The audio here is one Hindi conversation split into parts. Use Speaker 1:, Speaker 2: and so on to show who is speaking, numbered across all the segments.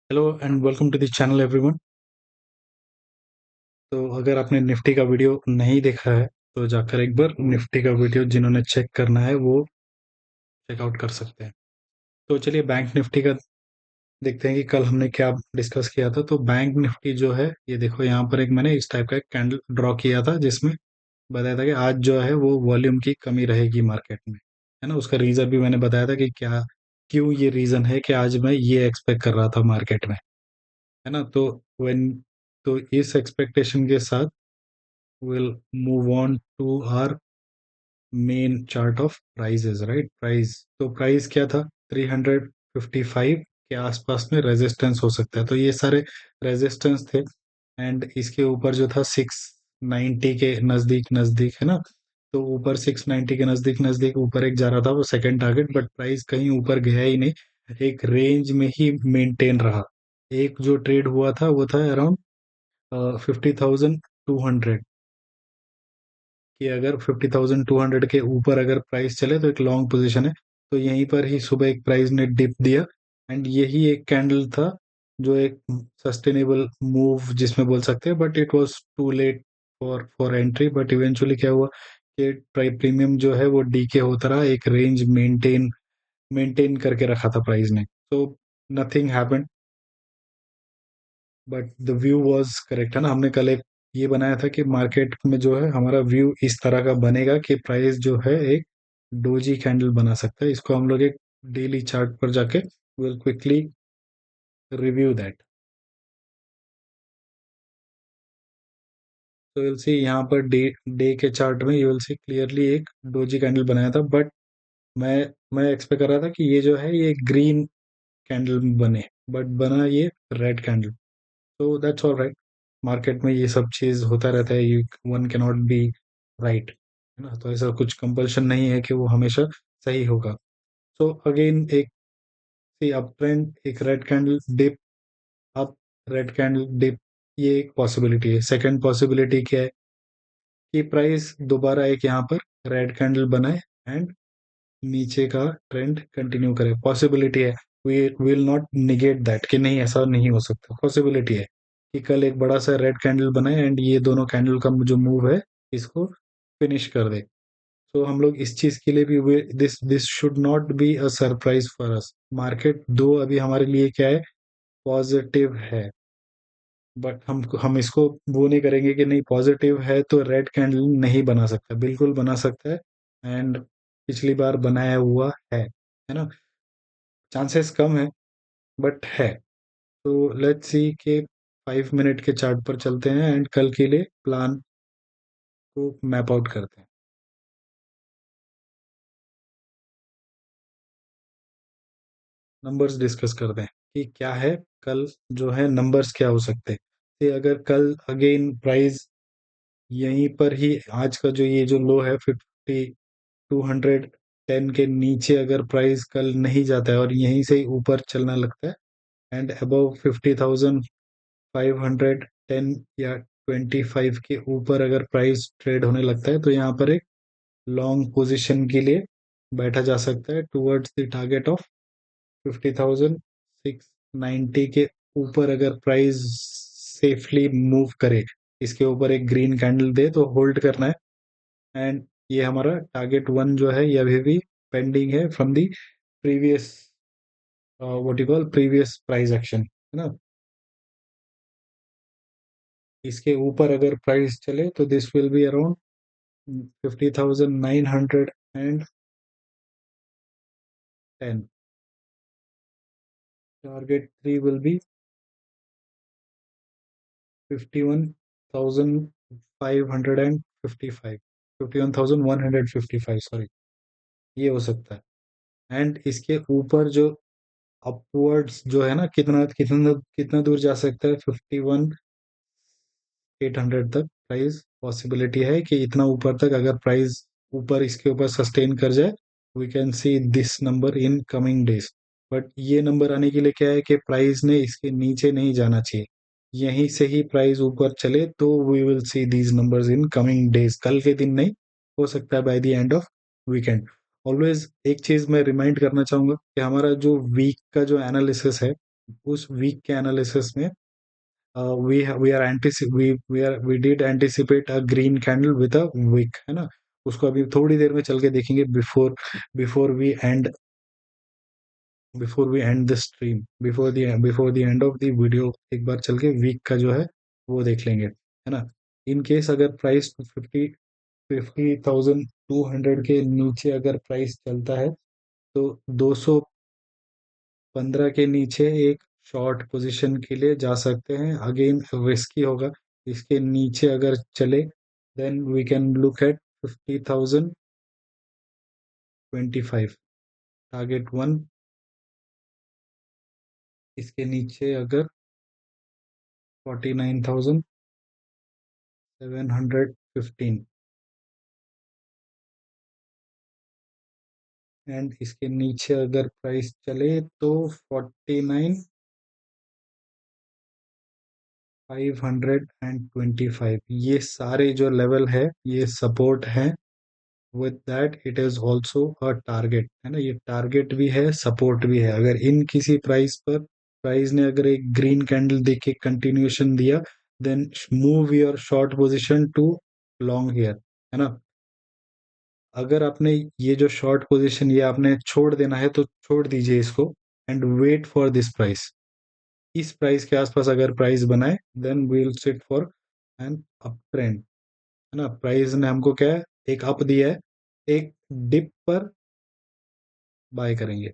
Speaker 1: Hello and welcome to the channel everyone. तो अगर आपने निफ्टी का वीडियो नहीं देखा है तो जाकर एक बार निफ्टी का वीडियो जिन्होंने चेक करना है वो चेकआउट कर सकते हैं। तो चलिए बैंक निफ्टी का देखते हैं कि कल हमने क्या डिस्कस किया था। तो बैंक निफ्टी जो है ये देखो, यहाँ पर एक मैंने इस टाइप का एक कैंडल ड्रॉ किया था जिसमें बताया था कि आज जो है वो वॉल्यूम की कमी रहेगी मार्केट में, है ना। उसका रीजन भी मैंने बताया था कि क्या क्यों ये रीजन है कि आज मैं ये एक्सपेक्ट कर रहा था मार्केट में, है ना। तो व्हेन तो इस एक्सपेक्टेशन के साथ we'll move on to our main chart of prices, right? Price तो प्राइस क्या था, 355 के आसपास में रेजिस्टेंस हो सकता है। तो ये सारे रेजिस्टेंस थे एंड इसके ऊपर जो था 690 के नजदीक नजदीक, है ना। तो ऊपर 690 के नजदीक नजदीक ऊपर एक जा रहा था वो सेकंड टारगेट, बट प्राइस कहीं ऊपर गया ही नहीं, एक रेंज में ही मेंटेन रहा। एक जो ट्रेड हुआ था वो था अराउंड 50,200 कि अगर 50,200 के ऊपर अगर प्राइस चले तो एक लॉन्ग पोजीशन है। तो यहीं पर ही सुबह एक प्राइस ने डिप दिया एंड यही एक कैंडल था जो एक सस्टेनेबल मूव जिसमें बोल सकते हैं, but it was too late for entry. But eventually क्या हुआ कि प्रीमियम जो है वो डीके होता रहा, एक रेंज मेंटेन करके रखा था प्राइस ने। तो nothing happened but the view was correct, है ना। हमने कल एक ये बनाया था कि मार्केट में जो है हमारा व्यू इस तरह का बनेगा कि प्राइस जो है एक डोजी कैंडल बना सकता है। इसको हम लोग एक डेली चार्ट पर जाके विल क्विकली रिव्यू दैट। तो विल सी यहाँ पर डे डे के चार्ट में यू विल सी क्लियरली एक डोजी कैंडल बनाया था, बट मैं मैं एक्सपेक्ट कर रहा था कि ये जो है ये ग्रीन कैंडल बने, बट बना ये रेड कैंडल। तो दैट्स ऑल राइट, मार्केट में ये सब चीज होता रहता है, you one can not be right, है ना। तो ऐसा कुछ कंपल्शन नहीं है कि वो हमेशा सही होगा। सो अगेन एक सी अप ट्रेंड, एक red candle dip, up, red candle dip, ये एक पॉसिबिलिटी है। सेकंड पॉसिबिलिटी क्या है कि प्राइस दोबारा एक यहाँ पर रेड कैंडल बनाए एंड नीचे का ट्रेंड कंटिन्यू करे, पॉसिबिलिटी है। We will not negate that कि नहीं ऐसा नहीं हो सकता, पॉसिबिलिटी है कि कल एक बड़ा सा रेड कैंडल बनाए एंड ये दोनों कैंडल का जो मूव है इसको फिनिश कर दे। तो हम लोग इस चीज के लिए भी this this should not be a surprise for us. Market दो अभी हमारे लिए क्या है, पॉजिटिव है, बट हम इसको वो नहीं करेंगे कि नहीं पॉजिटिव है तो रेड कैंडल नहीं बना सकता, बिल्कुल बना सकता है। एंड पिछली बार बनाया हुआ है ना। चांसेस कम है बट है। तो लेट्स सी के 5 मिनट के चार्ट पर चलते हैं एंड कल के लिए प्लान को मैप आउट करते हैं। नंबर्स डिस्कस करते हैं कि क्या है कल, जो है नंबर्स क्या हो सकते हैं। कि अगर कल अगेन प्राइस यहीं पर ही आज का जो ये जो लो है 5210 के नीचे अगर प्राइस कल नहीं जाता है और यहीं से ही ऊपर चलना लगता है एंड अबव 50,510 या 25 के ऊपर अगर प्राइस ट्रेड होने लगता है तो यहाँ पर एक लॉन्ग पोजीशन के लिए बैठा जा सकता है टुवर्ड्स द टारगेट ऑफ 50,690 के ऊपर अगर प्राइस सेफली मूव करे, इसके ऊपर एक ग्रीन कैंडल दे तो होल्ड करना है। एंड ये हमारा टारगेट वन जो है ये अभी भी पेंडिंग है from the previous what you call previous price action, है ना। इसके ऊपर अगर प्राइस चले तो this will be around 50,910। Target three will be 51,555, 51,155, sorry, ये हो सकता है। एंड इसके ऊपर जो अपवर्ड्स जो है ना, कितना कितना कितना दूर जा सकता है, 51,800 तक प्राइस पॉसिबिलिटी है कि इतना ऊपर तक अगर प्राइस ऊपर इसके ऊपर सस्टेन कर जाए, we can see this number in coming days. But ये नंबर आने के लिए क्या है कि प्राइस ने इसके नीचे नहीं जाना चाहिए, यहीं से ही प्राइस ऊपर चले तो we will see these numbers in coming days, कल के दिन नहीं, हो सकता है by the end of weekend. Always एक चीज मैं रिमाइंड करना चाहूंगा कि हमारा जो वीक का जो एनालिसिस है उस वीक के एनालिसिस में we did anticipate a green candle with a wick, है ना। उसको अभी थोड़ी देर में चल के देखेंगे, before we end before we end the stream, before the end of the video, एक बार चल के वीक का जो है वो देख लेंगे, है ना। इन केस अगर प्राइस 50,200 के नीचे अगर प्राइस चलता है, तो 215 के नीचे एक शॉर्ट पोजीशन के लिए जा सकते हैं। अगेन रिस्की होगा, इसके नीचे अगर चले then we can look at 50,025 target one. इसके नीचे अगर 49,715 एंड इसके नीचे अगर प्राइस चले तो 49,525, ये सारे जो लेवल है ये सपोर्ट है। With that it is also a target, है ना। ये टारगेट भी है, सपोर्ट भी है। अगर इन किसी प्राइस पर प्राइस ने अगर एक ग्रीन कैंडल देके कंटिन्यूएशन दिया, then move your short position to long here, है ना। अगर आपने ये जो शॉर्ट पोजीशन ये आपने छोड़ देना है तो छोड़ दीजिए इसको, and wait for this price. इस प्राइस के आसपास अगर प्राइस बनाए then we will sit for an up trend, है ना। प्राइस ने हमको क्या है, एक अप दिया है, एक डिप पर बाय करेंगे।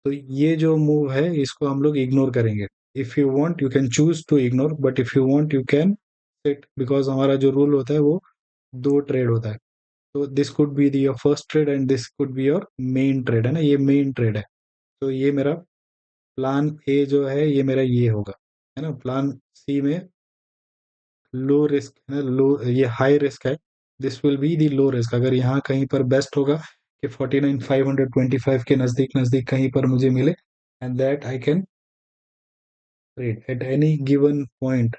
Speaker 1: तो ये जो मूव है इसको हम लोग इग्नोर करेंगे। If you want you can choose to ignore, but if you want you can sit, because हमारा जो रूल होता है वो दो ट्रेड होता है। तो this could be your first trade and this could be your main trade, है ना। ये मेन ट्रेड है। तो ये मेरा प्लान ए जो है ये मेरा ये होगा, है ना। प्लान सी में लो रिस्क है, लो ये हाई रिस्क है। This will be the low risk. अगर यहाँ कहीं पर बेस्ट होगा कि 49,525 के नजदीक नजदीक कहीं पर मुझे मिले, and that I can trade at any given point.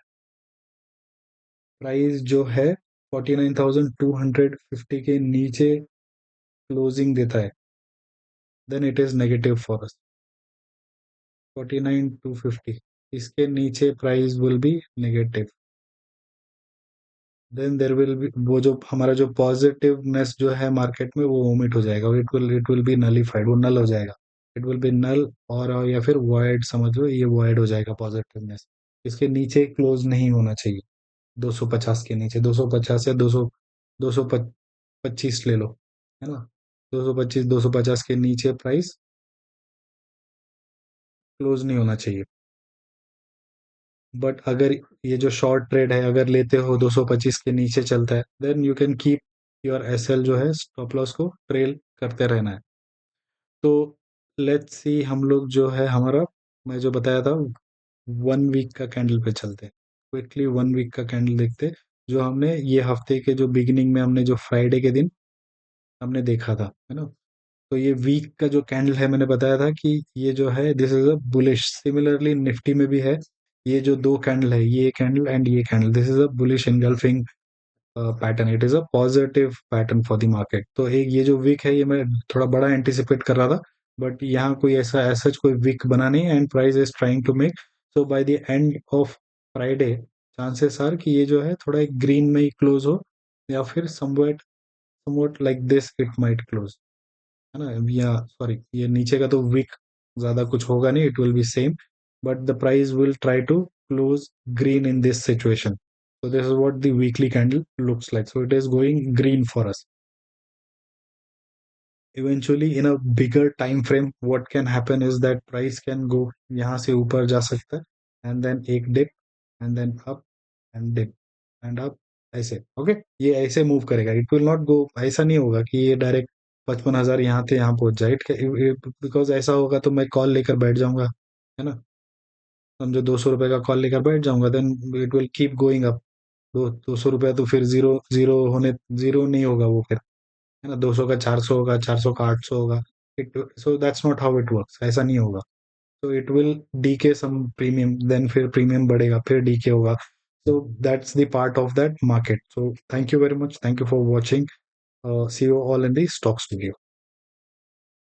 Speaker 1: Price जो है 49,250 के नीचे क्लोजिंग देता है, then it is negative for us. 49,250 इसके नीचे price will be negative, then there will be वो जो हमारा जो पॉजिटिवनेस जो है मार्केट में वो वोमिट हो जाएगा, इट विल बी नलीफाइड, वो नल हो जाएगा। इट विल बी नल, और या फिर वॉइड समझ लो, ये वॉइड हो जाएगा पॉजिटिवनेस। इसके नीचे क्लोज नहीं होना चाहिए। 250 के नीचे, 250 या 225 ले लो, है ना। 225 250 के नीचे प्राइस क्लोज नहीं होना चाहिए। बट अगर ये जो शॉर्ट ट्रेड है अगर लेते हो 225 के नीचे चलता है, then you can keep your SL जो है स्टॉप लॉस को ट्रेल करते रहना है। तो लेट्स सी हम लोग जो है हमारा, मैं जो बताया था, 1 वीक का कैंडल पे चलते हैं। क्विकली 1 वीक का कैंडल देखते हैं, जो हमने ये हफ्ते के जो बिगिनिंग में हमने जो फ्राइडे के दिन हमने देखा था, है ना। तो ये वीक का जो कैंडल है मैंने बताया था कि ये जो है this is a bullish. Similarly Nifty में भी है, ये जो दो कैंडल है, ये कैंडल एंड ये candle, this is a bullish engulfing pattern, it is a positive pattern for the market. तो एक ये जो वीक है ये मैं थोड़ा बड़ा एंटिसिपेट कर रहा था, बट यहाँ कोई ऐसा ऐसा कोई वीक बना नहीं है, and price is trying to make, so by the end of Friday chances are कि ये जो है थोड़ा एक ग्रीन में ही क्लोज हो, या फिर somewhat like this it might close, है ना। या सॉरी, ये नीचे का तो वीक ज्यादा कुछ होगा नहीं, it will be same, but the price will try to close green in this situation. So this is what the weekly candle looks like. So it is going green for us. Eventually, in a bigger time frame, what can happen is that price can go यहाँ से ऊपर जा सकता है, and then एक dip, and then up and dip and up, ऐसे ओके। ये ऐसे मूव करेगा, इट विल नॉट गो, ऐसा नहीं होगा कि ये डायरेक्ट 55,000 यहाँ थे यहाँ पहुंच जाए। बिकॉज ऐसा होगा तो मैं कॉल लेकर बैठ जाऊंगा, है ना। समझो 200 रुपए का कॉल लेकर बैठ जाऊंगा, then it will keep going up. 200 रुपया तो फिर जीरो जीरो होने, जीरो नहीं होगा वो फिर, है ना। 200 का 400 होगा, 400 का 800 होगा। It so that's not how it works, ऐसा नहीं होगा। तो it will decay some premium, then फिर प्रीमियम बढ़ेगा, फिर डीके होगा। So that's the part of that market. So thank you very much, thank you for watching. See you all in the stocks video.